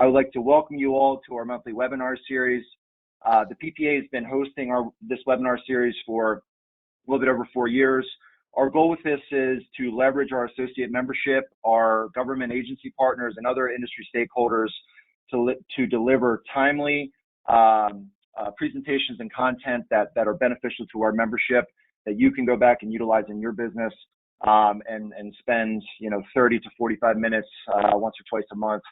I would like to welcome you all to our monthly webinar series. The PPA has been hosting this webinar series for a little bit over 4 years. Our goal with this is to leverage our associate membership, our government agency partners, and other industry stakeholders to deliver timely presentations and content that are beneficial to our membership, that you can go back and utilize in your business, and spend 30 to 45 minutes once or twice a month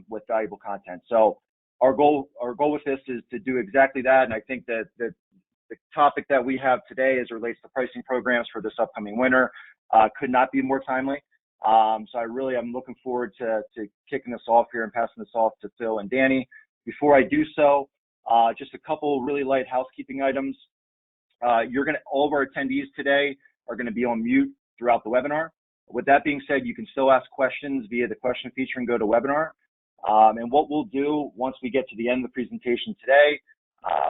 with valuable content. So our goal with this is to do exactly that. And I think that the topic that we have today as it relates to pricing programs for this upcoming winter could not be more timely. So I really am looking forward to kicking this off here and passing this off to Phil and Danny. Before I do so, just a couple really light housekeeping items. All of our attendees today are going to be on mute throughout the webinar. With that being said, you can still ask questions via the question feature and go to webinar. And what we'll do once we get to the end of the presentation today,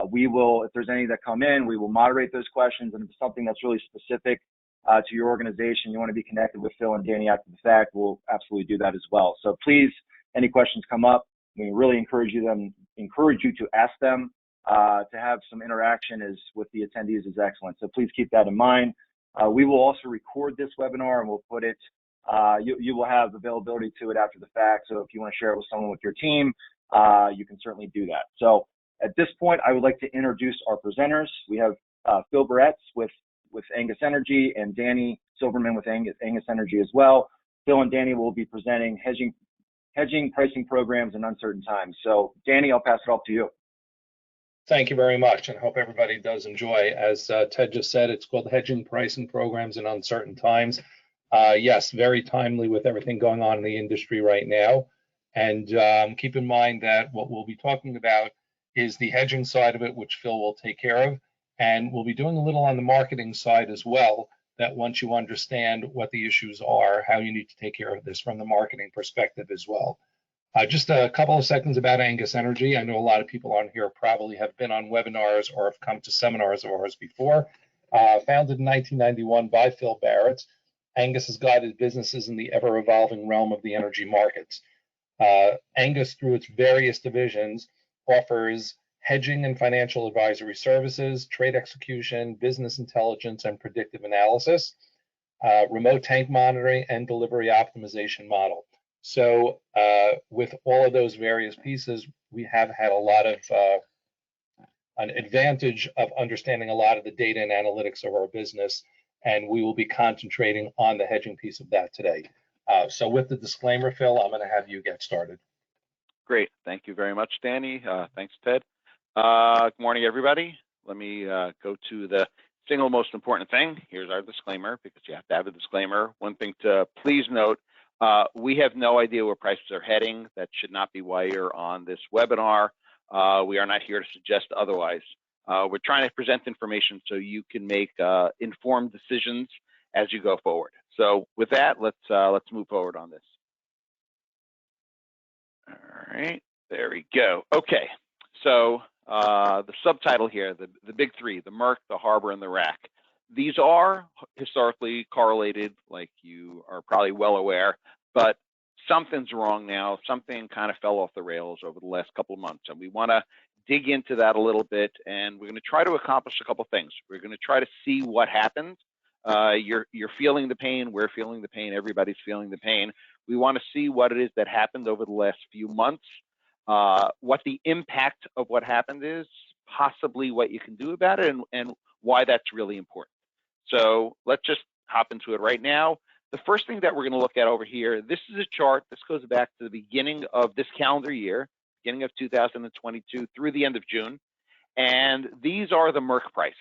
we will, if there's any that come in, we will moderate those questions. And if it's something that's really specific to your organization, you want to be connected with Phil and Danny after the fact, we'll absolutely do that as well. So please, any questions come up, we really encourage you to ask them. To have some interaction with the attendees is excellent. So please keep that in mind. We will also record this webinar and we'll put it, you will have availability to it after the fact. So if you want to share it with someone with your team, you can certainly do that. So at this point, I would like to introduce our presenters. We have Phil Baratz with Angus Energy and Danny Silverman with Angus Energy as well. Phil and Danny will be presenting hedging pricing programs in uncertain times. So Danny, I'll pass it off to you. Thank you very much, and hope everybody does enjoy. As Ted just said, it's called Hedging Pricing Programs in Uncertain Times. Yes, very timely with everything going on in the industry right now. And keep in mind that what we'll be talking about is the hedging side of it, which Phil will take care of. And we'll be doing a little on the marketing side as well, that once you understand what the issues are, how you need to take care of this from the marketing perspective as well. Just a couple of seconds about Angus Energy. I know a lot of people on here probably have been on webinars or have come to seminars of ours before. Founded in 1991 by Phil Baratz, Angus has guided businesses in the ever-evolving realm of the energy markets. Angus, through its various divisions, offers hedging and financial advisory services, trade execution, business intelligence and predictive analysis, remote tank monitoring, and delivery optimization model. So with all of those various pieces, we have had a lot of an advantage of understanding a lot of the data and analytics of our business, and we will be concentrating on the hedging piece of that today. So with the disclaimer, Phil, I'm going to have you get started. Great. Thank you very much, Danny. Thanks, Ted. Good morning, everybody. Let me go to the single most important thing. Here's our disclaimer, because you have to have a disclaimer. One thing to please note, we have no idea where prices are heading. That should not be why you're on this webinar. We are not here to suggest otherwise. We're trying to present information so you can make informed decisions as you go forward. So with that, let's move forward on this. All right, there we go. Okay, so the subtitle here, the big three, the Merck, the Harbor, and the Rack. These are historically correlated, like you are probably well aware, but something's wrong now. Something kind of fell off the rails over the last couple of months, and we want to dig into that a little bit, and we're going to try to accomplish a couple of things. We're going to try to see what happened. You're feeling the pain, we're feeling the pain, everybody's feeling the pain. We want to see what it is that happened over the last few months, what the impact of what happened is, possibly what you can do about it, and why that's really important. So let's just hop into it right now. The first thing that we're going to look at over here, this is a chart. This goes back to the beginning of this calendar year, beginning of 2022 through the end of June. And these are the Merck prices.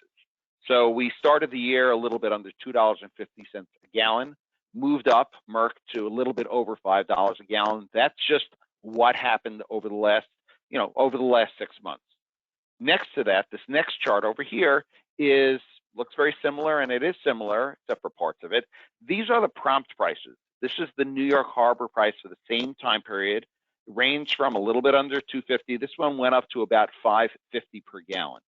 So we started the year a little bit under $2.50 a gallon, moved up Merck to a little bit over $5 a gallon. That's just what happened over the last, over the last 6 months. Next to that, this next chart over here looks very similar, and it is similar except for parts of it. These are the prompt prices. This is the New York Harbor price for the same time period. It ranged from a little bit under $2.50. This one went up to about $5.50 per gallon.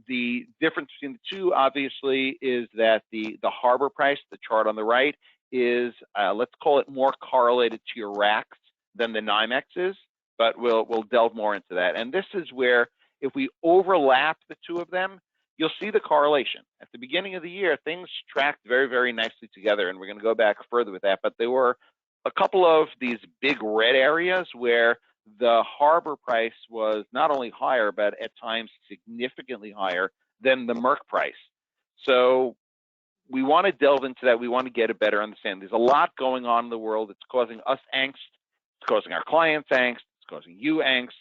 The difference between the two, obviously, is that the Harbor price, the chart on the right, is let's call it more correlated to your racks than the NYMEX is. but we'll delve more into that. And this is where, if we overlap the two of them, you'll see the correlation. At the beginning of the year, things tracked very, very nicely together, and we're going to go back further with that. But there were a couple of these big red areas where the harbor price was not only higher, but at times significantly higher than the Merck price. So we want to delve into that. We want to get a better understanding. There's a lot going on in the world. It's causing us angst. It's causing our clients angst. It's causing you angst.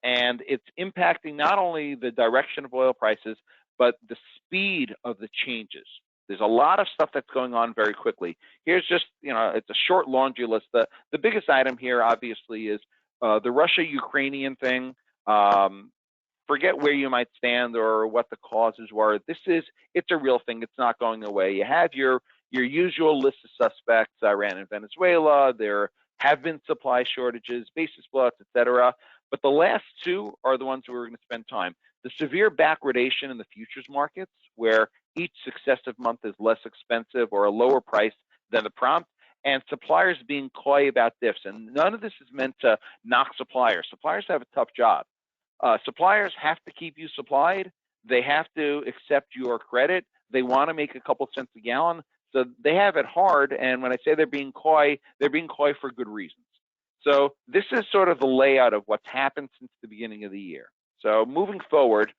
And it's impacting not only the direction of oil prices, but the speed of the changes. There's a lot of stuff that's going on very quickly. Here's just, it's a short laundry list. The biggest item here, obviously, is the Russia-Ukrainian thing. Forget where you might stand or what the causes were. It's a real thing. It's not going away. You have your usual list of suspects, Iran and Venezuela. There have been supply shortages, basis blowouts, etc. But the last two are the ones where we're going to spend time. The severe backwardation in the futures markets, where each successive month is less expensive or a lower price than the prompt, and suppliers being coy about diffs. And none of this is meant to knock suppliers. Suppliers have a tough job. Suppliers have to keep you supplied. They have to accept your credit. They want to make a couple cents a gallon. So they have it hard. And when I say they're being coy for good reasons. So this is sort of the layout of what's happened since the beginning of the year. So moving forward,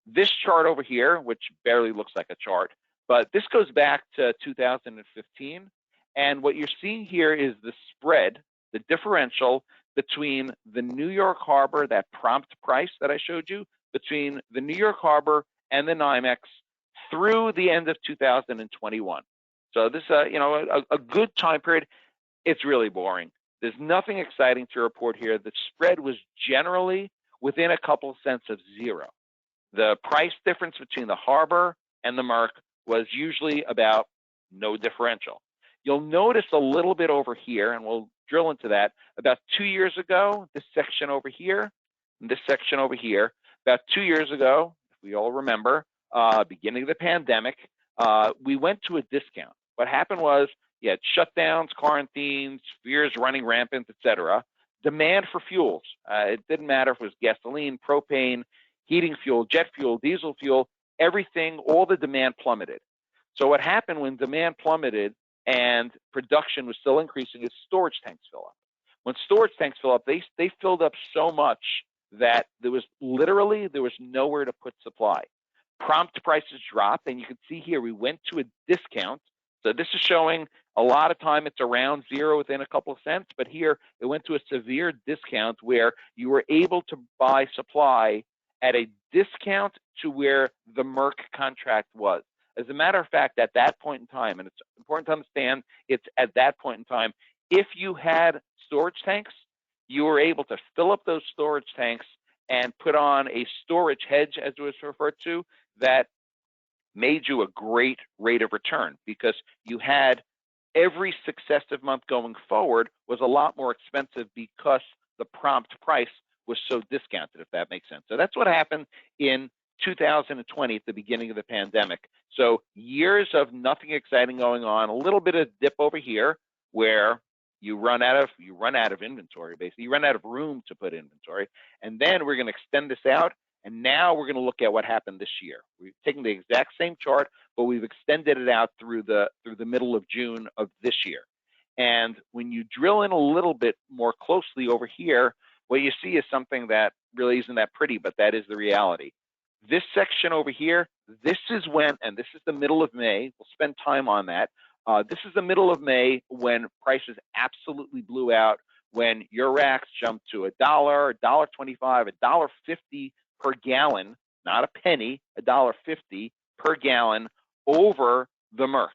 this chart over here, which barely looks like a chart, but this goes back to 2015. And what you're seeing here is the spread, the differential between the New York Harbor, that prompt price that I showed you, between the New York Harbor and the NYMEX through the end of 2021. So this, a good time period. It's really boring. There's nothing exciting to report here. The spread was generally within a couple cents of zero. The price difference between the Harbor and the Merck was usually about no differential. You'll notice a little bit over here, and we'll drill into that. About 2 years ago, this section over here, and this section over here, about 2 years ago, if we all remember, beginning of the pandemic, we went to a discount. What happened was you had shutdowns, quarantines, fears running rampant, etc. Demand for fuels. It didn't matter if it was gasoline, propane, heating fuel, jet fuel, diesel fuel, everything, all the demand plummeted. So what happened when demand plummeted and production was still increasing is storage tanks fill up. When storage tanks fill up, they filled up so much that there was nowhere to put supply. Prompt prices dropped, and you can see here we went to a discount. So this is showing a lot of time it's around zero within a couple of cents, but here it went to a severe discount where you were able to buy supply at a discount to where the Merck contract was. As a matter of fact, at that point in time, and it's important to understand, it's at that point in time, if you had storage tanks, you were able to fill up those storage tanks and put on a storage hedge, as it was referred to, that made you a great rate of return, because you had every successive month going forward was a lot more expensive because the prompt price was so discounted, if that makes sense. So that's what happened in 2020 at the beginning of the pandemic. So years of nothing exciting going on, a little bit of dip over here where you run out of inventory, basically. You run out of room to put inventory. And then we're going to extend this out. And now we're going to look at what happened this year. We've taken the exact same chart, but we've extended it out through the middle of June of this year. And when you drill in a little bit more closely over here, what you see is something that really isn't that pretty, but that is the reality. This section over here, this is when, and this is the middle of May, we'll spend time on that. This is the middle of May when prices absolutely blew out, when Urax jumped to $1, $1.25, $1.50 per gallon, not a penny, $1.50 per gallon over the Merck.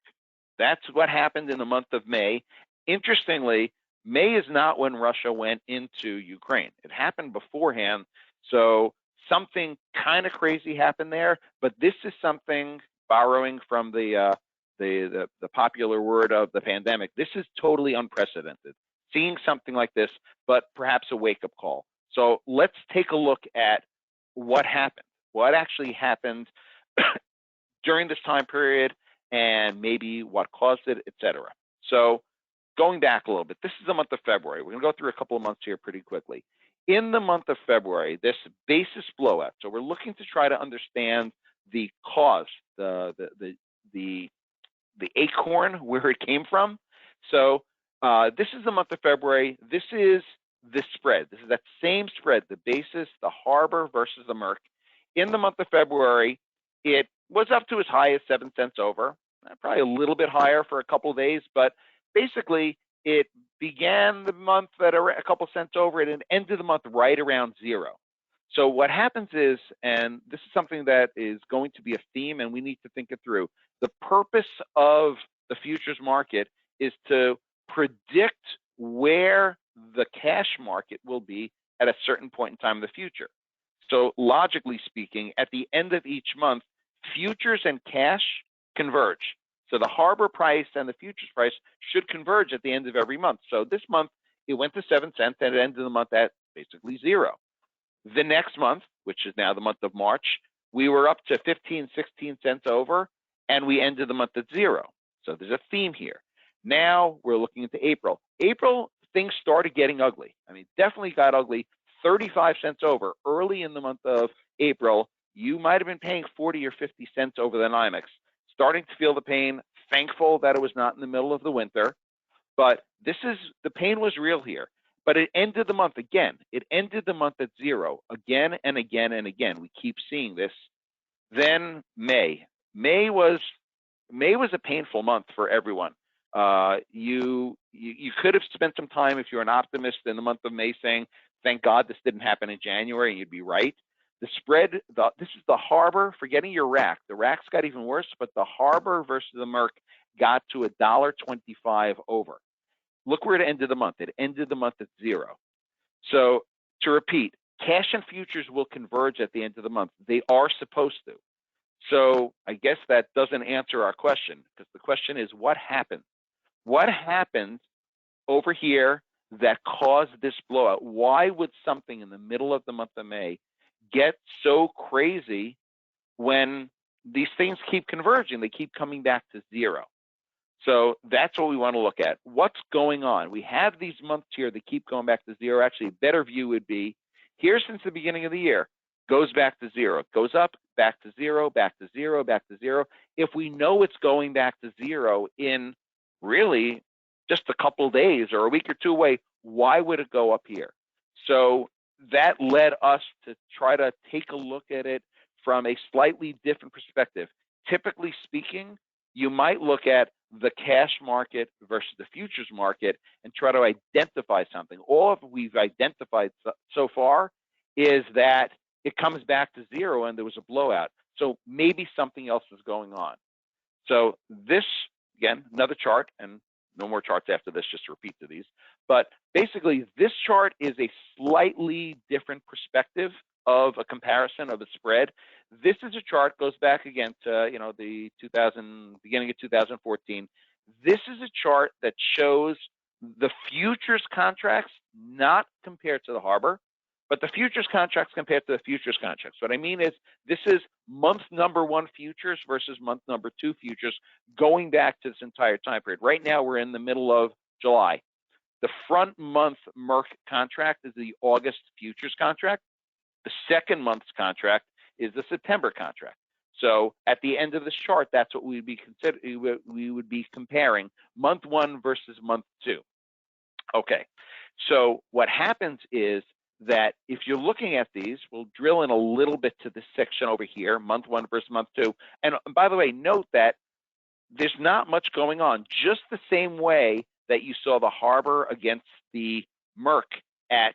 That's what happened in the month of May. Interestingly, May is not when Russia went into Ukraine. It happened beforehand. So something kind of crazy happened there, but this is something, borrowing from the popular word of the pandemic, this is totally unprecedented. Seeing something like this, but perhaps a wake-up call. So let's take a look at what happened, what actually happened during this time period, and maybe what caused it, etc. So going back a little bit, this is the month of February. We're going to go through a couple of months here pretty quickly. In the month of February, this basis blowout. So we're looking to try to understand the cause, the acorn, where it came from. So this is the month of February. This is the spread. This is that same spread, the basis, the harbor versus the Merck. In the month of February, it was up to as high as 7 cents over, probably a little bit higher for a couple of days, but basically it began the month at a couple cents over it and ended the month right around zero. So what happens is, and this is something that is going to be a theme and we need to think it through, the purpose of the futures market is to predict where the cash market will be at a certain point in time in the future. So logically speaking, at the end of each month, futures and cash converge. So the harbor price and the futures price should converge at the end of every month. So this month, it went to 7 cents and it ended the month at basically zero. The next month, which is now the month of March, we were up to 15, 16 cents over, and we ended the month at zero. So there's a theme here. Now we're looking into April. April, things started getting ugly. I mean, definitely got ugly. 35 cents over early in the month of April. You might have been paying 40 or 50 cents over the NYMEX. Starting to feel the pain. Thankful that it was not in the middle of the winter. But the pain was real here. But it ended the month again. It ended the month at zero again and again and again. We keep seeing this. Then May. May was a painful month for everyone. You could have spent some time, if you're an optimist, in the month of May saying, thank God this didn't happen in January, and you'd be right. The spread, this is the harbor, forgetting your rack. The racks got even worse, but the harbor versus the Merck got to $1.25 over. Look where it ended the month. It ended the month at zero. So to repeat, cash and futures will converge at the end of the month. They are supposed to. So I guess that doesn't answer our question, because the question is, what happened? What happened over here that caused this blowout? Why would something in the middle of the month of May get so crazy when these things keep converging? They keep coming back to zero. So that's what we want to look at. What's going on? We have these months here that keep going back to zero. Actually, a better view would be here since the beginning of the year, goes back to zero, goes up, back to zero, back to zero, back to zero. If we know it's going back to zero in really just a couple days or a week or two away, why would it go up here? So that led us to try to take a look at it from a slightly different perspective. Typically speaking, you might look at the cash market versus the futures market and try to identify something. All of we've identified so far is that it comes back to zero and there was a blowout. So maybe something else is going on. So this, again, another chart, and no more charts after this, just to repeat to these. But basically, this chart is a slightly different perspective of a comparison of the spread. This is a chart, goes back again to the beginning of 2014. This is a chart that shows the futures contracts not compared to the harbor, but the futures contracts compared to the futures contracts. What I mean is this is month number 1 futures versus month number 2 futures going back to this entire time period. Right now, we're in the middle of July. The front month Merck contract is the August futures contract. The second month's contract is the September contract. So at the end of this chart, that's what we would be comparing month 1 versus month 2. Okay, so what happens is that if you're looking at these, we'll drill in a little bit to this section over here, month 1 versus month 2. And by the way, note that there's not much going on, just the same way that you saw the harbor against the Merck at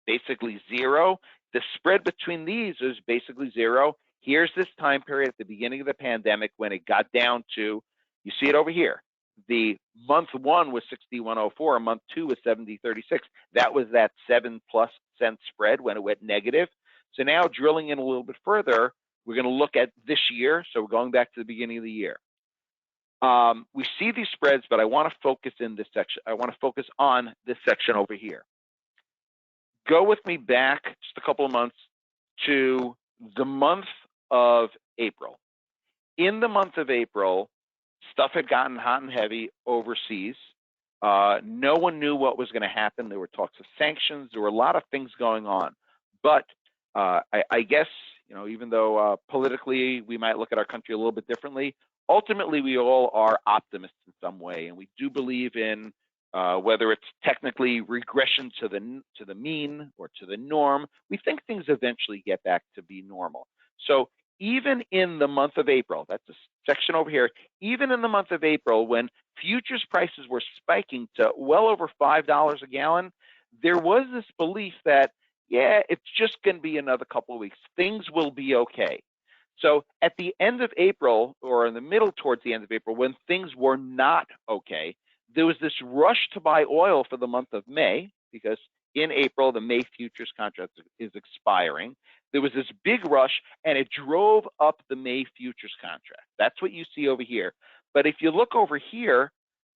basically zero. The spread between these is basically zero. Here's this time period at the beginning of the pandemic when it got down to, you see it over here. The month 1 was 61.04, month 2 was 70.36. That was that 7+ cent spread when it went negative. So now drilling in a little bit further, we're going to look at this year. So we're going back to the beginning of the year. We see these spreads, but I want to focus in this section. I want to focus on this section over here. Go with me back just a couple of months to the month of April. In the month of April, stuff had gotten hot and heavy overseas. No one knew what was going to happen. There were talks of sanctions. There were a lot of things going on. But I guess, even though politically we might look at our country a little bit differently, ultimately we all are optimists in some way, and we do believe in whether it's technically regression to the mean or to the norm. We think things eventually get back to be normal. So even in the month of April, that's a section over here, even in the month of April, when futures prices were spiking to well over $5 a gallon, there was this belief that, yeah, it's just going to be another couple of weeks. Things will be okay. So at the end of April, or in the middle towards the end of April, when things were not okay, there was this rush to buy oil for the month of May, because in April, the May futures contract is expiring. There was this big rush, and it drove up the May futures contract. That's what you see over here. But if you look over here,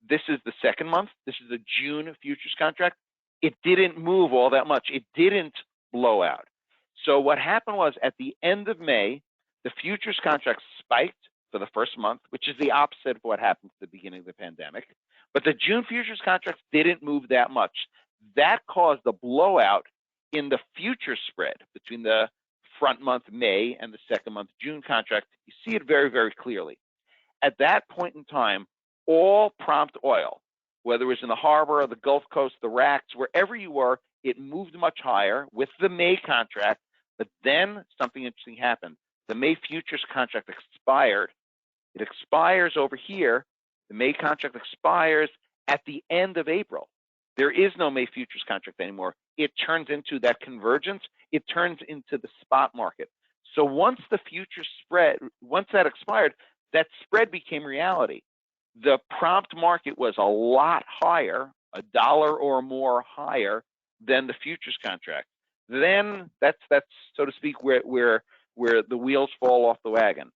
this is the second month. This is the June futures contract. It didn't move all that much. It didn't blow out. So what happened was, at the end of May, the futures contract spiked for the first month, which is the opposite of what happened at the beginning of the pandemic. But the June futures contracts didn't move that much. That caused a blowout in the futures spread between the front month May and the second month June contract. You see it very, very clearly. At that point in time, all prompt oil, whether it was in the harbor or the Gulf Coast, the racks, wherever you were, it moved much higher with the May contract. But then something interesting happened. The May futures contract expired. It expires over here. The May contract expires at the end of April. There is no May futures contract anymore. It turns into that convergence. It turns into the spot market. So once the futures spread, once that expired, that spread became reality. The prompt market was a lot higher, $1 or more higher than the futures contract. Then that's so to speak where the wheels fall off the wagon.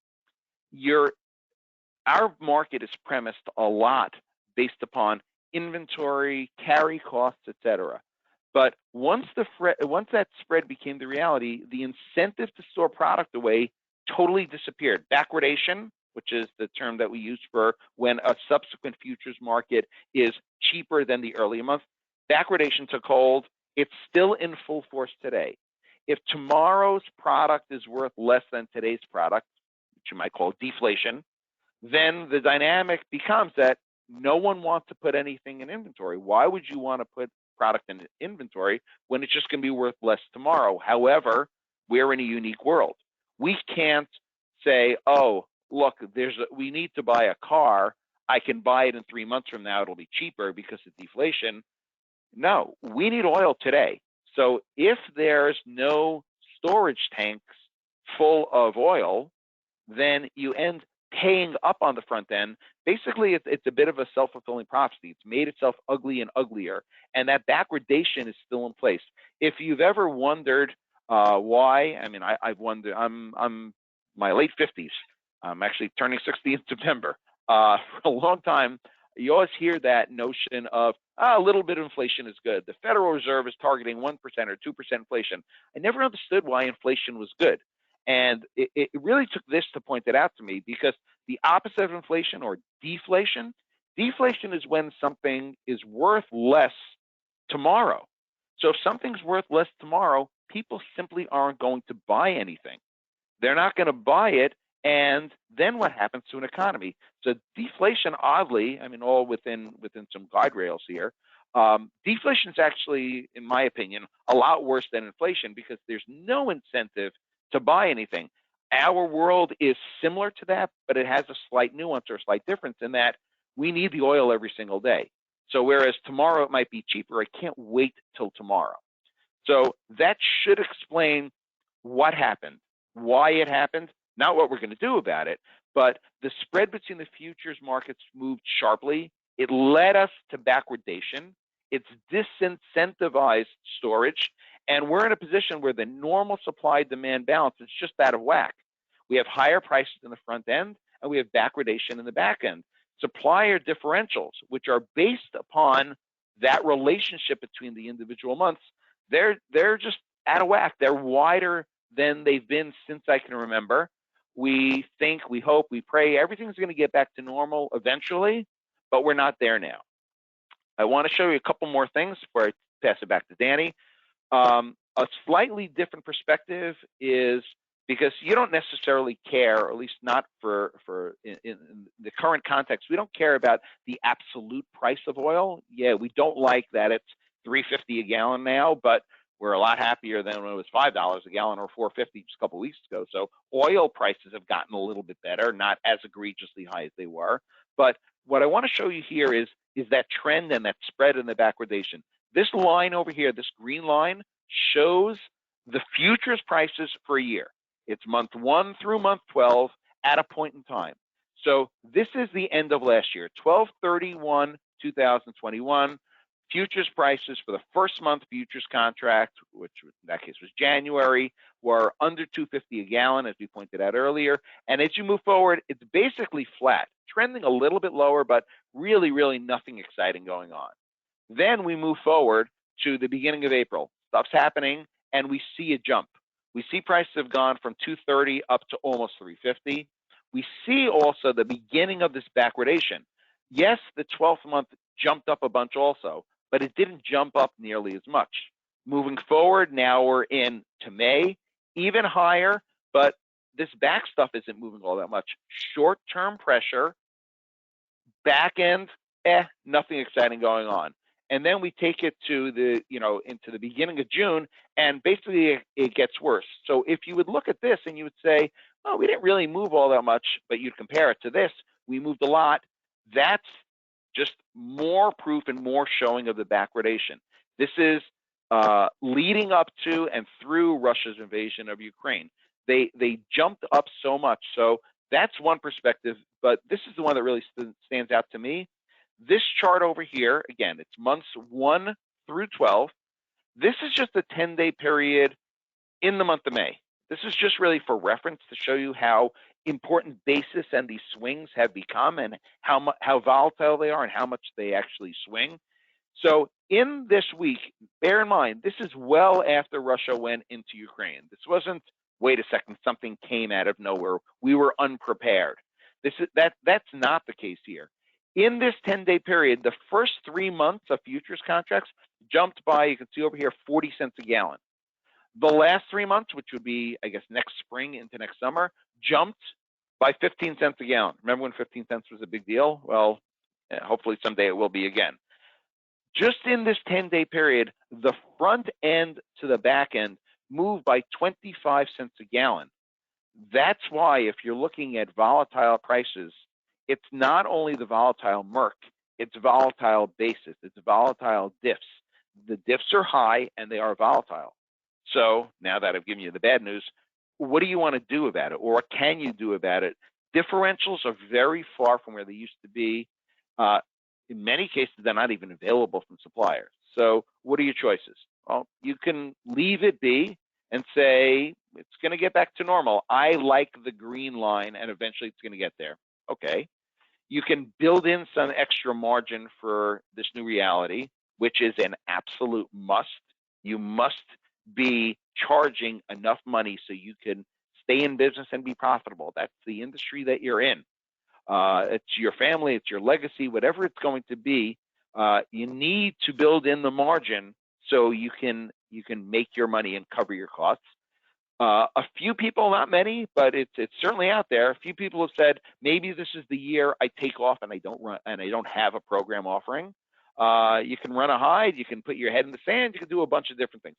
Our market is premised a lot based upon inventory, carry costs, etc. But once that spread became the reality, the incentive to store product away totally disappeared. Backwardation, which is the term that we use for when a subsequent futures market is cheaper than the earlier month, backwardation took hold. It's still in full force today. If tomorrow's product is worth less than today's product, which you might call deflation, then the dynamic becomes that no one wants to put anything in inventory. Why would you want to put product in inventory when it's just going to be worth less tomorrow? However, we're in a unique world. We can't say, oh, look, we need to buy a car. I can buy it in 3 months from now. It'll be cheaper because of deflation. No, we need oil today. So if there's no storage tanks full of oil, then you end paying up on the front end. Basically, it's a bit of a self-fulfilling prophecy. It's made itself ugly and uglier, and that backwardation is still in place. If you've ever wondered why, I mean, I've wondered. I'm my late 50s. I'm actually turning 60 in September. For a long time, you always hear that notion of a little bit of inflation is good. The Federal Reserve is targeting 1% or 2% inflation. I never understood why inflation was good. And it really took this to point it out to me, because the opposite of inflation, or deflation is when something is worth less tomorrow. So if something's worth less tomorrow, people simply aren't going to buy anything. They're not going to buy it. And then what happens to an economy? So deflation, oddly, I mean, all within some guide rails here, deflation is actually, in my opinion, a lot worse than inflation, because there's no incentive to buy anything. Our world is similar to that, but it has a slight nuance or a slight difference in that we need the oil every single day. So whereas tomorrow it might be cheaper, I can't wait till tomorrow. So that should explain what happened, why it happened, not what we're going to do about it, but the spread between the futures markets moved sharply. It led us to backwardation. It's disincentivized storage. And we're in a position where the normal supply-demand balance is just out of whack. We have higher prices in the front end, and we have backwardation in the back end. Supplier differentials, which are based upon that relationship between the individual months, they're just out of whack. They're wider than they've been since I can remember. We think, we hope, we pray everything's going to get back to normal eventually, but we're not there now. I want to show you a couple more things before I pass it back to Danny. A slightly different perspective is because you don't necessarily care, or at least not in the current context, we don't care about the absolute price of oil. Yeah, we don't like that it's $3.50 a gallon now, but we're a lot happier than when it was $5 a gallon or $4.50 just a couple of weeks ago. So oil prices have gotten a little bit better, not as egregiously high as they were. But what I want to show you here is that trend and that spread in the backwardation. This line over here, this green line, shows the futures prices for a year. It's month 1 through month 12 at a point in time. So this is the end of last year, 12/31/2021. Futures prices for the first month futures contract, which in that case was January, were under $2.50 a gallon, as we pointed out earlier. And as you move forward, it's basically flat, trending a little bit lower, but really, really nothing exciting going on. Then we move forward to the beginning of April. Stuff's happening, and we see a jump. We see prices have gone from $2.30 up to almost $3.50. We see also the beginning of this backwardation. Yes, the 12th month jumped up a bunch also, but it didn't jump up nearly as much. Moving forward, now we're into May, even higher, but this back stuff isn't moving all that much. Short-term pressure, back end, nothing exciting going on. And then we take it to the, into the beginning of June, and basically it gets worse. So if you would look at this and you would say, oh, we didn't really move all that much, but you'd compare it to this, we moved a lot. That's just more proof and more showing of the backwardation. This is leading up to and through Russia's invasion of Ukraine. They jumped up so much. So that's one perspective, but this is the one that really stands out to me. This chart over here, again, it's months 1 through 12. This is just a 10-day period in the month of May. This is just really for reference to show you how important basis and these swings have become and how volatile they are and how much they actually swing. So in this week, bear in mind, this is well after Russia went into Ukraine. This wasn't, wait a second, something came out of nowhere. We were unprepared. That's not the case here. In this 10-day period, the first 3 months of futures contracts jumped by, you can see over here, 40 cents a gallon. The last 3 months, which would be, I guess, next spring into next summer, jumped by 15 cents a gallon. Remember when 15 cents was a big deal? Well, hopefully someday it will be again. Just in this 10-day period, the front end to the back end moved by 25 cents a gallon. That's why if you're looking at volatile prices, it's not only the volatile MERC, it's volatile basis, it's volatile diffs. The diffs are high and they are volatile. So now that I've given you the bad news, what do you want to do about it, or what can you do about it? Differentials are very far from where they used to be. In many cases, they're not even available from suppliers. So what are your choices? Well, you can leave it be and say, it's going to get back to normal. I like the green line, and eventually it's going to get there. Okay. You can build in some extra margin for this new reality, which is an absolute must. You must be charging enough money so you can stay in business and be profitable. That's the industry that you're in. It's your family, it's your legacy, whatever it's going to be. You need to build in the margin so you can make your money and cover your costs. A few people, not many, but it's certainly out there. A few people have said maybe this is the year I take off and I don't have a program offering. You can run a hide, you can put your head in the sand, you can do a bunch of different things.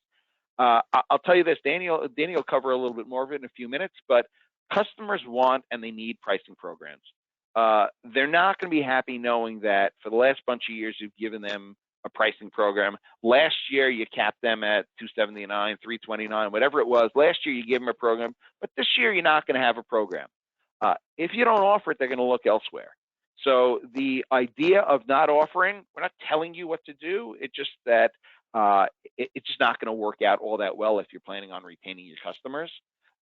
I'll tell you this, Danny will cover a little bit more of it in a few minutes, but customers want and they need pricing programs. They're not going to be happy knowing that for the last bunch of years you've given them a pricing program. Last year you capped them at $279, $329, whatever it was. Last year you gave them a program, but this year you're not going to have a program. If you don't offer it, they're going to look elsewhere. So the idea of not offering, we're not telling you what to do. It's just that it's just not going to work out all that well if you're planning on retaining your customers.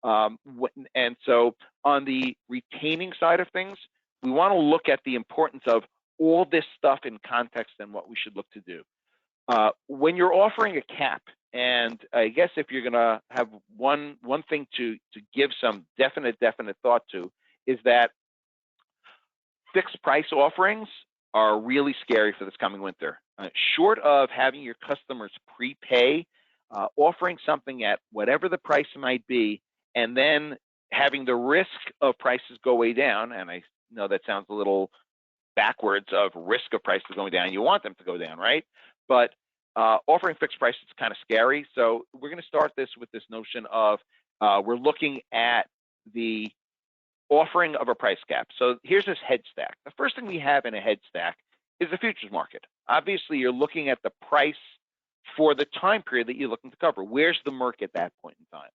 And so on the retaining side of things, we want to look at the importance of all this stuff in context and what we should look to do. When you're offering a cap, and I guess if you're going to have one thing to give some definite thought to, is that fixed price offerings are really scary for this coming winter. short of having your customers prepay, offering something at whatever the price might be, and then having the risk of prices go way down, and I know that sounds a little backwards of risk of prices going down. You want them to go down, right? But offering fixed prices is kind of scary. So we're going to start this with this notion of we're looking at the offering of a price cap. So here's this hedge stack. The first thing we have in a hedge stack is the futures market. Obviously, you're looking at the price for the time period that you're looking to cover. Where's the market at that point in time?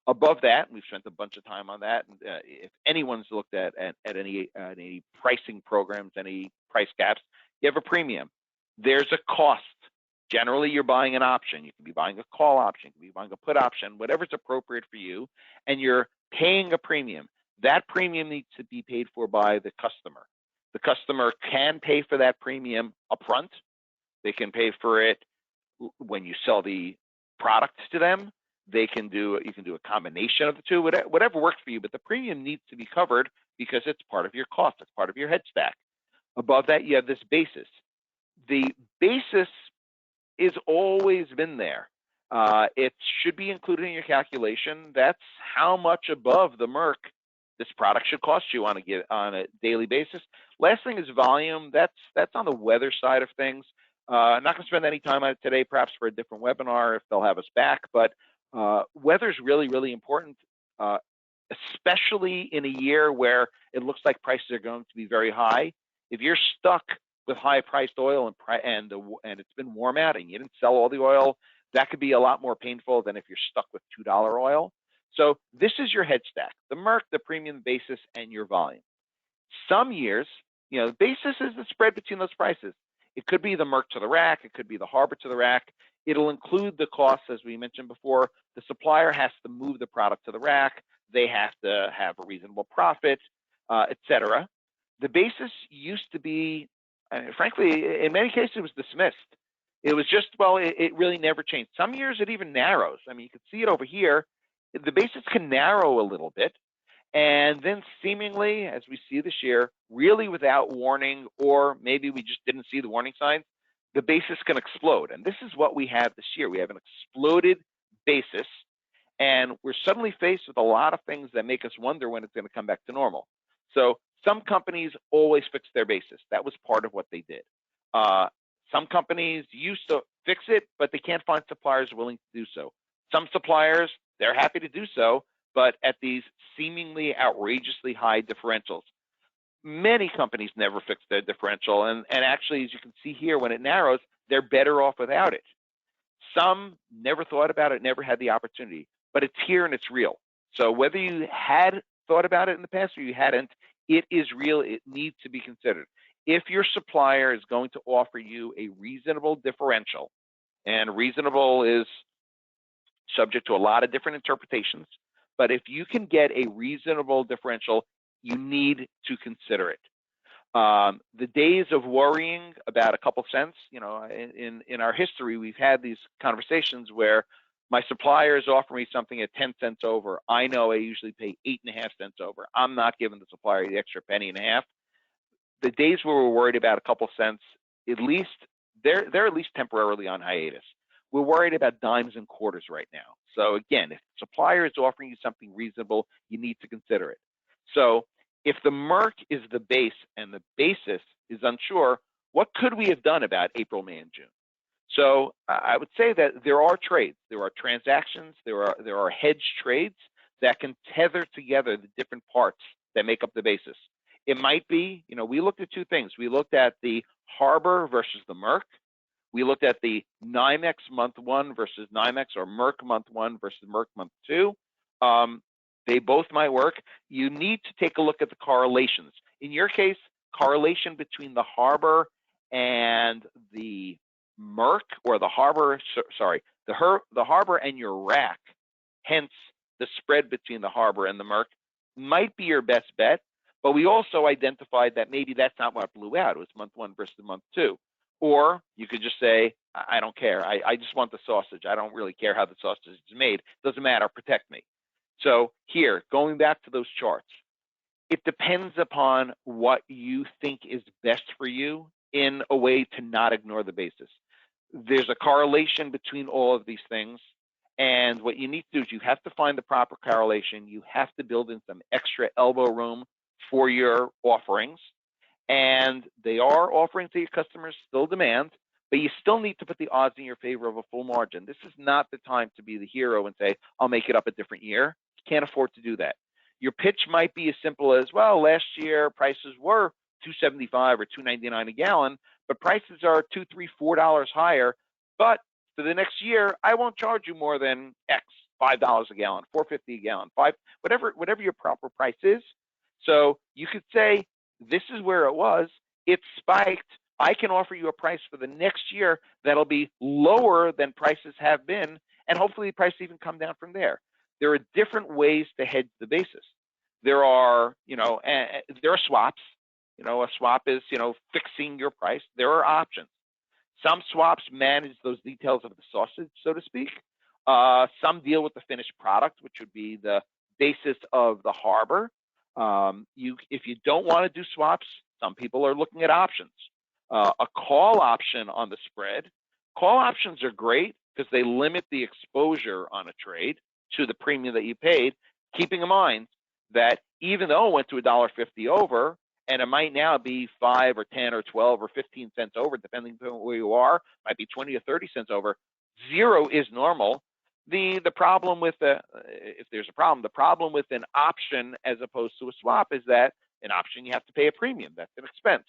Above that, we've spent a bunch of time on that. If anyone's looked at any pricing programs, any price caps, you have a premium. There's a cost. Generally, you're buying an option. You can be buying a call option, you can be buying a put option, whatever's appropriate for you, and you're paying a premium. That premium needs to be paid for by the customer. The customer can pay for that premium upfront. They can pay for it when you sell the product to them. You can do a combination of the two, whatever works for you, but the premium needs to be covered because it's part of your cost, it's part of your hedge stack. Above that, you have this basis. The basis is always been there. It should be included in your calculation. That's how much above the Merck this product should cost you on a daily basis. Last thing is volume. That's on the weather side of things. I'm not going to spend any time on it today, perhaps for a different webinar if they'll have us back, but weather is really, really important, especially in a year where it looks like prices are going to be very high. If you're stuck with high-priced oil and it's been warm out and you didn't sell all the oil, that could be a lot more painful than if you're stuck with $2 oil. So this is your hedge stack: the Merck, the premium, basis, and your volume. Some years, the basis is the spread between those prices. It could be the Merck to the rack. It could be the Harbor to the rack. It'll include the costs, as we mentioned before. The supplier has to move the product to the rack. They have to have a reasonable profit, etc. The basis used to be, frankly, in many cases, it was dismissed. It was just, well, it really never changed. Some years it even narrows. I mean, you can see it over here. The basis can narrow a little bit. And then seemingly, as we see this year, really without warning, or maybe we just didn't see the warning signs, the basis can explode. And this is what we have this year. We have an exploded basis, and we're suddenly faced with a lot of things that make us wonder when it's going to come back to normal. So some companies always fix their basis. That was part of what they did. Some companies used to fix it, but they can't find suppliers willing to do so. Some suppliers, they're happy to do so, but at these seemingly outrageously high differentials. Many companies never fix their differential, and actually, as you can see here, when it narrows, they're better off without it. Some never thought about it, never had the opportunity, but it's here and it's real. So whether you had thought about it in the past or you hadn't, it is real. It needs to be considered. If your supplier is going to offer you a reasonable differential, and reasonable is subject to a lot of different interpretations, but if you can get a reasonable differential, you need to consider it. The days of worrying about a couple cents, in our history, we've had these conversations where my suppliers offer me something at 10 cents over. I know I usually pay 8.5 cents over. I'm not giving the supplier the extra penny and a half. The days where we're worried about a couple cents, at least they're at least temporarily on hiatus. We're worried about dimes and quarters right now. So again, if the supplier is offering you something reasonable, you need to consider it. So if the Merck is the base and the basis is unsure, what could we have done about April, May, and June? So I would say that there are trades, there are transactions, there are hedge trades that can tether together the different parts that make up the basis. It might be, we looked at two things. We looked at the Harbor versus the Merck. We looked at the NYMEX month 1 versus NYMEX, or Merck month 1 versus Merck month 2. They both might work. You need to take a look at the correlations. In your case, correlation between the Harbor and the Merck, or the Harbor, the Harbor and your rack, hence the spread between the Harbor and the Merck, might be your best bet. But we also identified that maybe that's not what blew out. It was month 1 versus month 2. Or you could just say, I don't care. I just want the sausage. I don't really care how the sausage is made. Doesn't matter. Protect me. So here, going back to those charts, it depends upon what you think is best for you in a way to not ignore the basis. There's a correlation between all of these things. And what you need to do is you have to find the proper correlation. You have to build in some extra elbow room for your offerings. And they are offerings that your customers still demand, but you still need to put the odds in your favor of a full margin. This is not the time to be the hero and say, I'll make it up a different year. You can't afford to do that. Your pitch might be as simple as, well, last year prices were $2.75 or $2.99 a gallon, but prices are $2, $3, $4 higher. But for the next year, I won't charge you more than X, $5 a gallon, $4.50 a gallon, whatever your proper price is. So you could say, this is where it was. It spiked. I can offer you a price for the next year that'll be lower than prices have been, and hopefully the price even come down from there. There are different ways to hedge the basis. There are, there are swaps. A swap is, fixing your price. There are options. Some swaps manage those details of the sausage, so to speak. Some deal with the finished product, which would be the basis of the harbor. If you don't want to do swaps, some people are looking at options. A call option on the spread. Call options are great because they limit the exposure on a trade to the premium that you paid, keeping in mind that even though it went to $1.50 over, and it might now be 5 or 10 or 12 or 15 cents over, depending on where you are, might be 20 or 30 cents over. Zero is normal. The problem with if there's a problem, the problem with an option as opposed to a swap is that an option you have to pay a premium. That's an expense.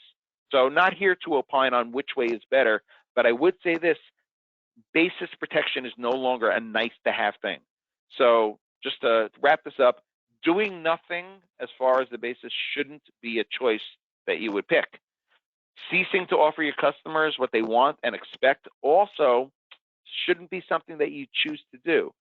So not here to opine on which way is better, but I would say this: basis protection is no longer a nice to have thing. So just to wrap this up, doing nothing as far as the basis shouldn't be a choice that you would pick. Ceasing to offer your customers what they want and expect also shouldn't be something that you choose to do.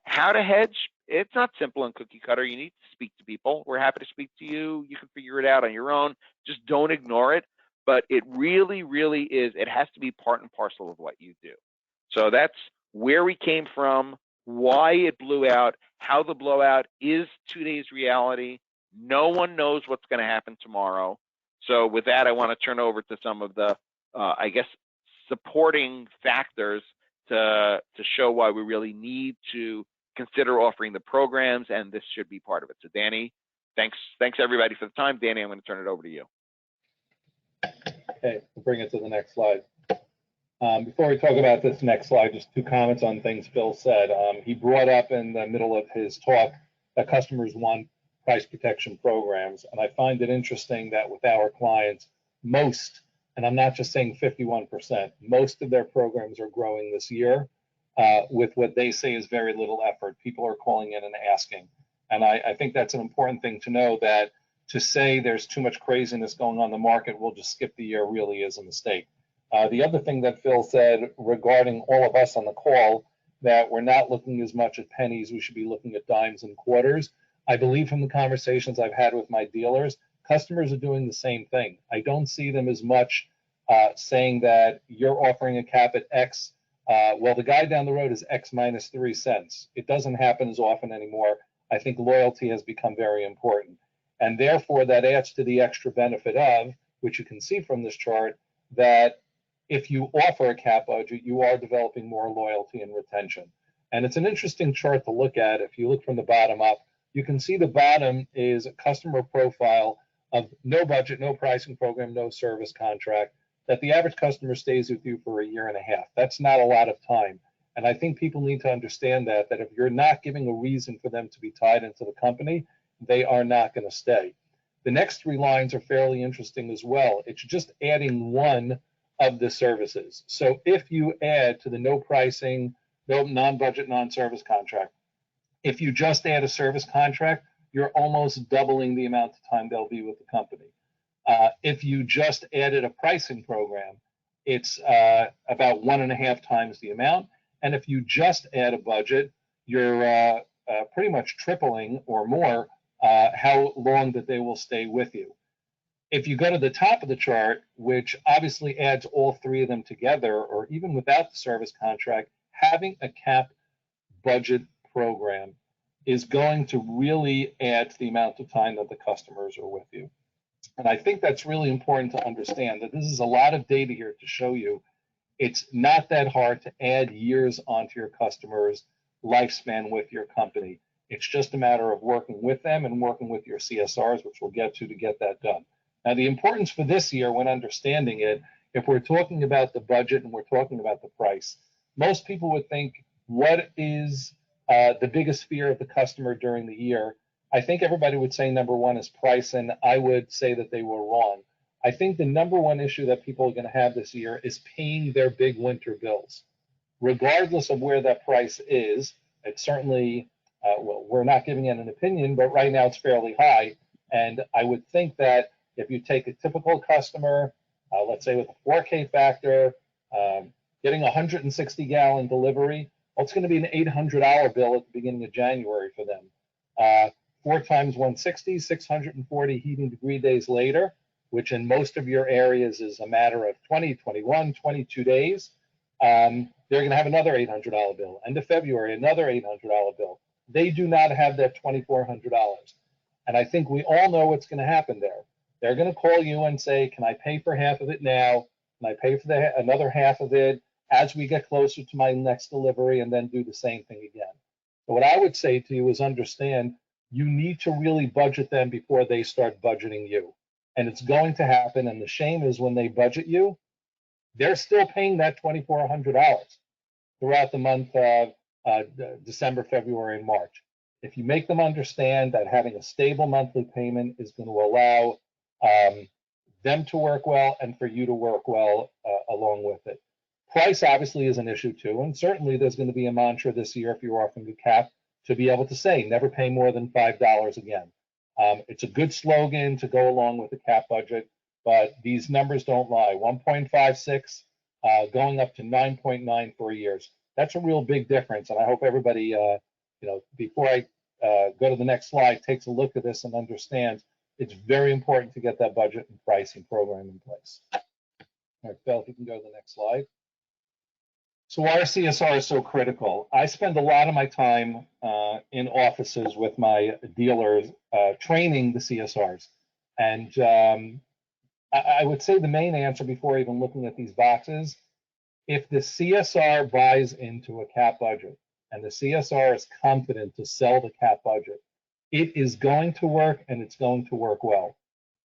How to hedge, it's not simple and cookie cutter. You need to speak to people. We're happy to speak to you. You can figure it out on your own. Just don't ignore it. But it really, really is, it has to be part and parcel of what you do. So that's where we came from, why it blew out, how the blowout is today's reality. No one knows what's going to happen tomorrow. So with that, I want to turn over to some of the, supporting factors to show why we really need to consider offering the programs, and this should be part of it. So Danny, thanks everybody for the time. Danny, I'm going to turn it over to you. Okay, we'll bring it to the next slide. Before we talk about this next slide, just 2 comments on things Phil said. He brought up in the middle of his talk that customers want price protection programs, and I find it interesting that with our clients, most, and I'm not just saying 51%, most of their programs are growing this year with what they say is very little effort. People are calling in and asking. And I think that's an important thing to know, that to say there's too much craziness going on in the market, we'll just skip the year, really is a mistake. The other thing that Phil said regarding all of us on the call, that we're not looking as much at pennies, we should be looking at dimes and quarters. I believe from the conversations I've had with my dealers, customers are doing the same thing. I don't see them as much saying that you're offering a cap at X. Well, the guy down the road is X minus 3 cents. It doesn't happen as often anymore. I think loyalty has become very important. And therefore, that adds to the extra benefit of, which you can see from this chart, that if you offer a cap budget, you are developing more loyalty and retention. And it's an interesting chart to look at. If you look from the bottom up, you can see the bottom is a customer profile of no budget, no pricing program, no service contract, that the average customer stays with you for 1.5 years. That's not a lot of time. And I think people need to understand that if you're not giving a reason for them to be tied into the company, they are not going to stay. The next 3 lines are fairly interesting as well. It's just adding one of the services. So if you add to the no pricing, no non-budget, non-service contract, if you just add a service contract, you're almost doubling the amount of time they'll be with the company. If you just added a pricing program, it's about 1.5 times the amount. And if you just add a budget, you're pretty much tripling or more how long that they will stay with you. If you go to the top of the chart, which obviously adds all 3 of them together, or even without the service contract, having a cap budget program is going to really add to the amount of time that the customers are with you. And I think that's really important to understand, that this is a lot of data here to show you it's not that hard to add years onto your customer's lifespan with your company. It's just a matter of working with them and working with your CSRs, which we'll get to get that done. Now, the importance for this year when understanding it, if we're talking about the budget and we're talking about the price, most people would think, what is the biggest fear of the customer during the year? I think everybody would say number one is price, and I would say that they were wrong. I think the number one issue that people are going to have this year is paying their big winter bills. Regardless of where that price is, it's certainly, well, we're not giving it an opinion, but right now it's fairly high. And I would think that if you take a typical customer, let's say with a 4K factor, getting a 160-gallon delivery, well, it's going to be an $800 bill at the beginning of January for them. 4 times 160, 640 heating degree days later, which in most of your areas is a matter of 20, 21, 22 days, they're going to have another $800 bill. End of February, another $800 bill. They do not have that $2,400. And I think we all know what's going to happen there. They're going to call you and say, can I pay for half of it now? Can I pay for another half of it as we get closer to my next delivery, and then do the same thing again? So what I would say to you is understand you need to really budget them before they start budgeting you. And it's going to happen. And the shame is when they budget you, they're still paying that $2,400 throughout the month of December, February, and March. If you make them understand that having a stable monthly payment is going to allow them to work well and for you to work well along with it. Price obviously is an issue too. And certainly there's going to be a mantra this year if you're offering a cap to be able to say never pay more than $5 again. It's a good slogan to go along with the cap budget, but these numbers don't lie. 1.56 going up to 9.9 for years. That's a real big difference. And I hope everybody, before I go to the next slide, takes a look at this and understands it's very important to get that budget and pricing program in place. All right, Phil, if you can go to the next slide. So why are CSRs so critical? I spend a lot of my time in offices with my dealers training the CSRs. And I would say the main answer before even looking at these boxes, if the CSR buys into a cap budget and the CSR is confident to sell the cap budget, it is going to work and it's going to work well.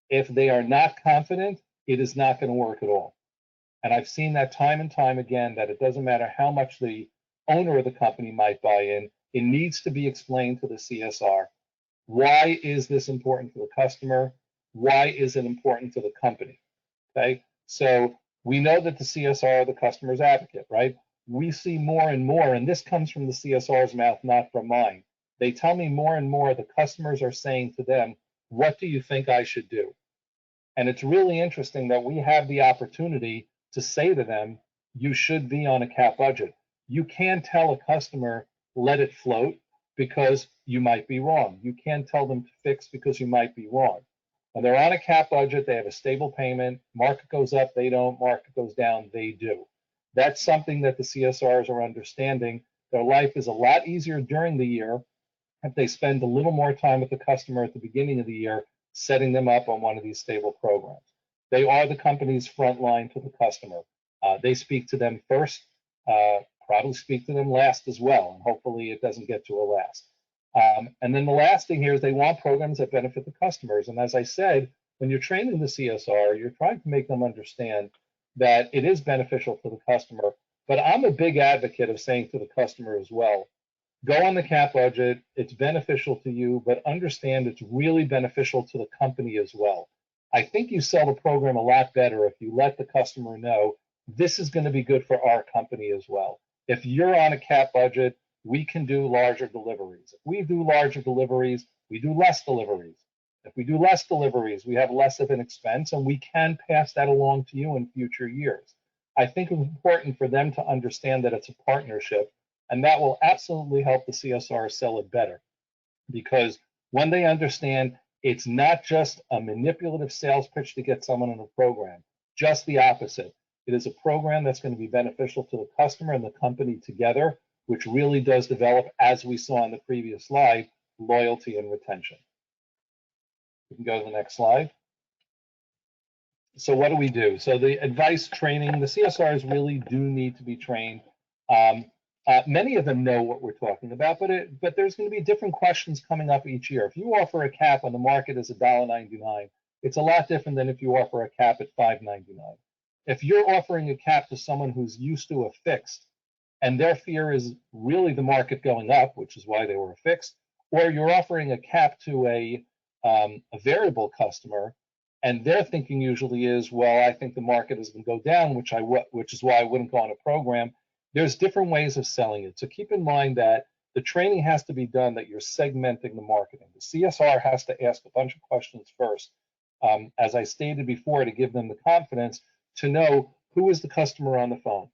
If they are not confident, it is not going to work at all. And I've seen that time and time again, that it doesn't matter how much the owner of the company might buy in, it needs to be explained to the CSR. Why is this important to the customer? Why is it important to the company? Okay, so we know that the CSR are the customer's advocate, right? We see more and more, and this comes from the CSR's mouth, not from mine. They tell me more and more the customers are saying to them, what do you think I should do? And it's really interesting that we have the opportunity to say to them, you should be on a cap budget. You can't tell a customer, let it float, because you might be wrong. You can't tell them to fix because you might be wrong. When they're on a cap budget, they have a stable payment. Market goes up, they don't. Market goes down, they do. That's something that the CSRs are understanding. Their life is a lot easier during the year if they spend a little more time with the customer at the beginning of the year, setting them up on one of these stable programs. They are the company's front line to the customer. They speak to them first, probably speak to them last as well, and hopefully it doesn't get to a last. And then the last thing here is they want programs that benefit the customers. And as I said, when you're training the CSR, you're trying to make them understand that it is beneficial to the customer. But I'm a big advocate of saying to the customer as well, go on the cap budget, it's beneficial to you, but understand it's really beneficial to the company as well. I think you sell the program a lot better if you let the customer know this is going to be good for our company as well. If you're on a cap budget, we can do larger deliveries. If we do larger deliveries, we do less deliveries. If we do less deliveries, we have less of an expense, and we can pass that along to you in future years. I think it's important for them to understand that it's a partnership, and that will absolutely help the CSR sell it better. Because when they understand it's not just a manipulative sales pitch to get someone in a program, just the opposite. It is a program that's going to be beneficial to the customer and the company together, which really does develop, as we saw in the previous slide, loyalty and retention. We can go to the next slide. So what do we do? So the advice training, the CSRs really do need to be trained. Many of them know what we're talking about, but there's going to be different questions coming up each year. If you offer a cap on the market as $1.99, it's a lot different than if you offer a cap at $5.99. If you're offering a cap to someone who's used to a fixed, and their fear is really the market going up, which is why they were a fixed, or you're offering a cap to a variable customer, and their thinking usually is, well, I think the market is going to go down, which is why I wouldn't go on a program. There's different ways of selling it. So keep in mind that the training has to be done that you're segmenting the marketing. The CSR has to ask a bunch of questions first, as I stated before, to give them the confidence to know who is the customer on the phone.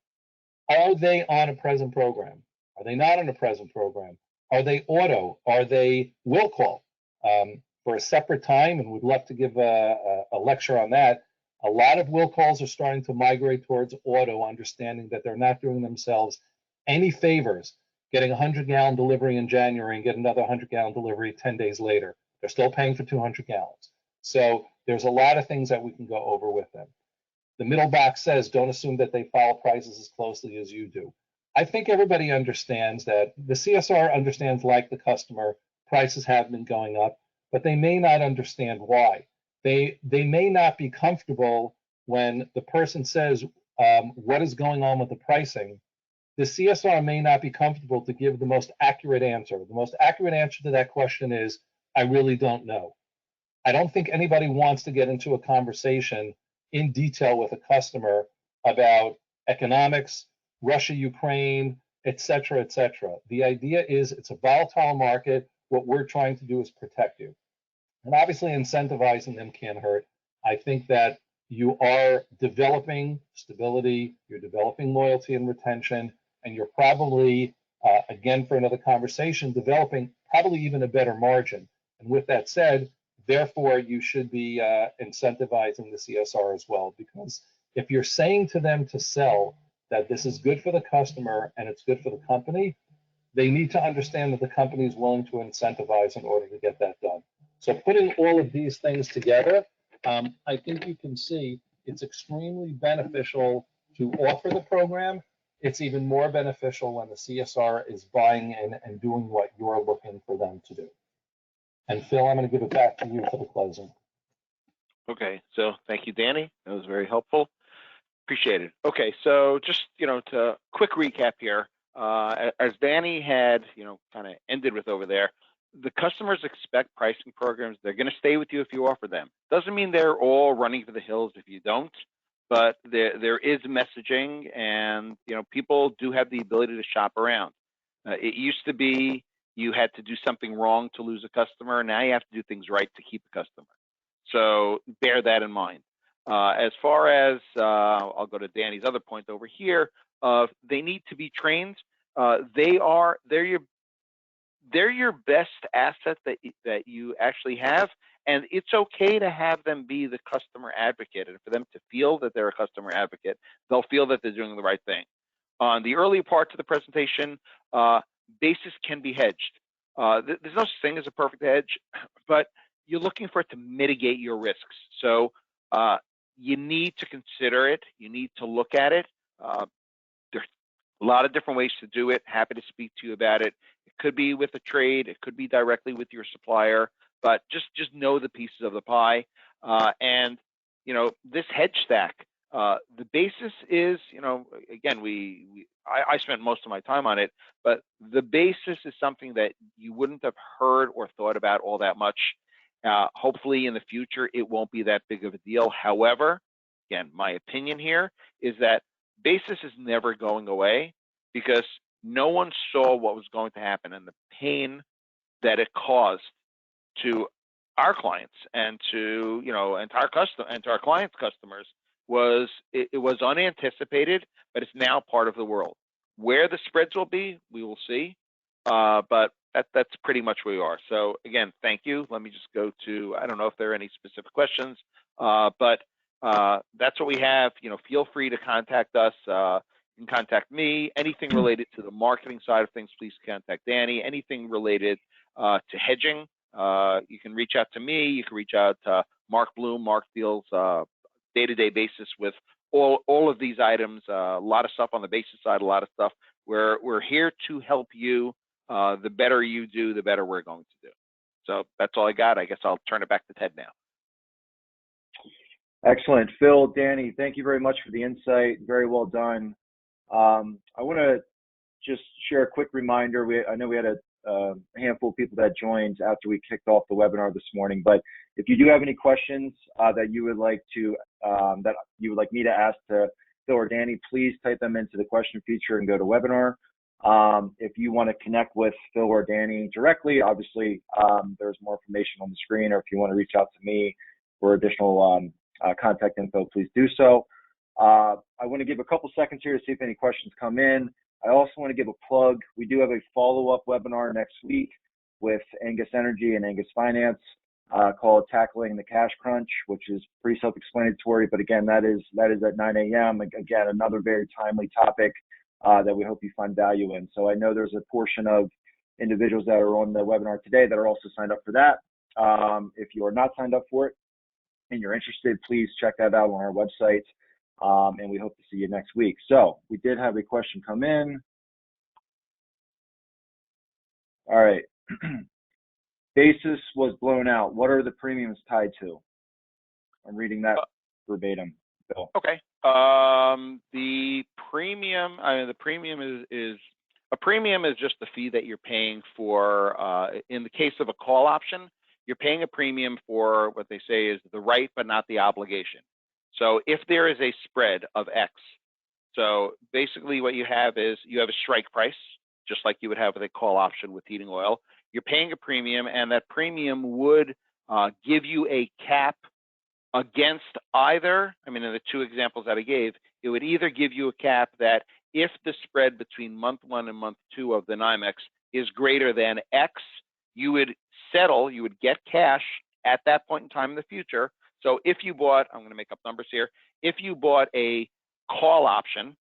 Are they on a present program? Are they not on a present program? Are they auto? Are they will call? For a separate time, and would love to give a lecture on that. A lot of will calls are starting to migrate towards auto, understanding that they're not doing themselves any favors getting a 100-gallon delivery in January and get another 100-gallon delivery 10 days later. They're still paying for 200 gallons. So there's a lot of things that we can go over with them. The middle box says, don't assume that they follow prices as closely as you do. I think everybody understands that the CSR understands, like the customer, prices have been going up, but they may not understand why. They may not be comfortable when the person says, what is going on with the pricing? The CSR may not be comfortable to give the most accurate answer. The most accurate answer to that question is, I really don't know. I don't think anybody wants to get into a conversation in detail with a customer about economics, Russia, Ukraine, et cetera, et cetera. The idea is it's a volatile market. What we're trying to do is protect you. And obviously incentivizing them can't hurt. I think that you are developing stability, you're developing loyalty and retention, and you're probably, again, for another conversation, developing probably even a better margin. And with that said, therefore, you should be incentivizing the CSR as well, because if you're saying to them to sell that this is good for the customer and it's good for the company, they need to understand that the company is willing to incentivize in order to get that done. So putting all of these things together, I think you can see it's extremely beneficial to offer the program. It's even more beneficial when the CSR is buying in and doing what you're looking for them to do. And Phil, I'm going to give it back to you for the closing. Okay, so thank you, Danny. That was very helpful. Appreciate it. Okay, so just, to quick recap here, as Danny had, kind of ended with over there, the customers expect pricing programs. They're going to stay with you if you offer them. Doesn't mean they're all running for the hills if you don't, but there is messaging, and people do have the ability to shop around. It used to be you had to do something wrong to lose a customer. Now you have to do things right to keep a customer. So bear that in mind. As far as I'll go to Danny's other point over here. They need to be trained. They're your best asset that you actually have, and it's okay to have them be the customer advocate, and for them to feel that they're a customer advocate, they'll feel that they're doing the right thing. On the earlier parts of the presentation, basis can be hedged. There's no such thing as a perfect hedge, but you're looking for it to mitigate your risks. So you need to consider it. You need to look at it. There's a lot of different ways to do it. Happy to speak to you about it. It could be with a trade. It could be directly with your supplier. But just know the pieces of the pie. And this hedge stack. The basis is, again, I spent most of my time on it, but the basis is something that you wouldn't have heard or thought about all that much. Hopefully in the future, it won't be that big of a deal. However, again, my opinion here is that basis is never going away, because no one saw what was going to happen and the pain that it caused to our clients and to our clients' customers. It was unanticipated, but it's now part of the world. Where the spreads will be, we will see, but that's pretty much where we are. So again, thank you. Let me just go to, I don't know if there are any specific questions, but that's what we have. Feel free to contact us. You can contact me. Anything related to the marketing side of things, please contact Danny. Anything related to hedging, you can reach out to me. You can reach out to Mark Bloom. Mark deals day-to-day basis with all of these items. A lot of stuff on the basis side, a lot of stuff. We're here to help you. The better you do, the better we're going to do. So that's all I got. I guess I'll turn it back to Ted now. Excellent. Phil, Danny, thank you very much for the insight. Very well done. I want to just share a quick reminder. I know we had a handful of people that joined after we kicked off the webinar this morning, but if you do have any questions that you would like me to ask to Phil or Danny, please type them into the question feature and go to webinar. If you want to connect with Phil or Danny directly, obviously there's more information on the screen, or if you want to reach out to me for additional contact info, please do so. I want to give a couple seconds here to see if any questions come in. I also want to give a plug. We do have a follow-up webinar next week with Angus Energy and Angus Finance called Tackling the Cash Crunch, which is pretty self-explanatory, but again, that is at 9 a.m. Again, another very timely topic that we hope you find value in. So I know there's a portion of individuals that are on the webinar today that are also signed up for that. If you are not signed up for it and you're interested, please check that out on our website. And we hope to see you next week. So we did have a question come in. All right. Basis was blown out. What are the premiums tied to? I'm reading that verbatim, Bill. Okay. The premium, the premium is a premium is just the fee that you're paying for. In the case of a call option, you're paying a premium for what they say is the right but not the obligation. So if there is a spread of X, so basically what you have is you have a strike price, just like you would have with a call option with heating oil. You're paying a premium, and that premium would give you a cap against either, in the two examples that I gave, it would either give you a cap that if the spread between month 1 and month 2 of the NYMEX is greater than X, you would settle, you would get cash at that point in time in the future. So if you bought, I'm going to make up numbers here, if you bought a call option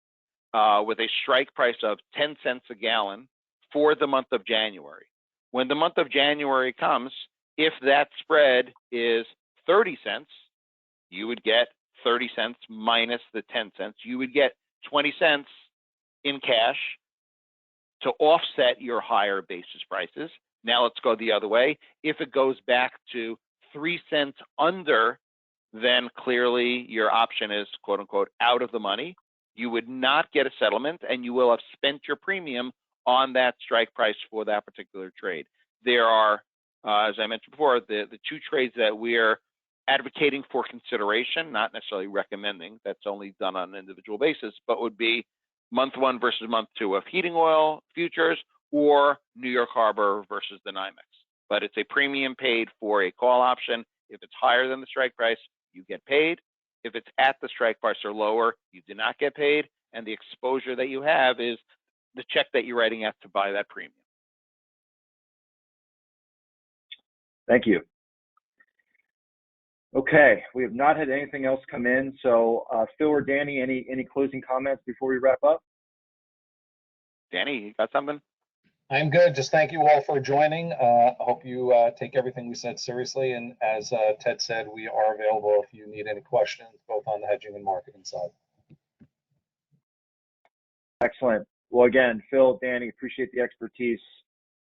with a strike price of 10 cents a gallon for the month of January, when the month of January comes, if that spread is 30 cents, you would get 30 cents minus the 10 cents. You would get 20 cents in cash to offset your higher basis prices. Now let's go the other way. If it goes back to 3 cents under, then clearly your option is quote unquote out of the money. You would not get a settlement, and you will have spent your premium on that strike price for that particular trade. There are, as I mentioned before, the two trades that we're advocating for consideration, not necessarily recommending, that's only done on an individual basis, but would be month 1 versus month 2 of heating oil futures, or New York Harbor versus the NYMEX. But it's a premium paid for a call option. If it's higher than the strike price, you get paid. If it's at the strike price or lower, you do not get paid. And the exposure that you have is the check that you're writing out to buy that premium. Thank you. Okay, we have not had anything else come in. So Phil or Danny, any closing comments before we wrap up? Danny, you got something? I'm good. Just thank you all for joining. I hope you take everything we said seriously. And as Ted said, we are available if you need any questions, both on the hedging and marketing side. Excellent. Well, again, Phil, Danny, appreciate the expertise.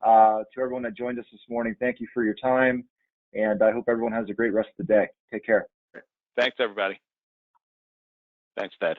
To everyone that joined us this morning, thank you for your time. And I hope everyone has a great rest of the day. Take care. Thanks, everybody. Thanks, Ted.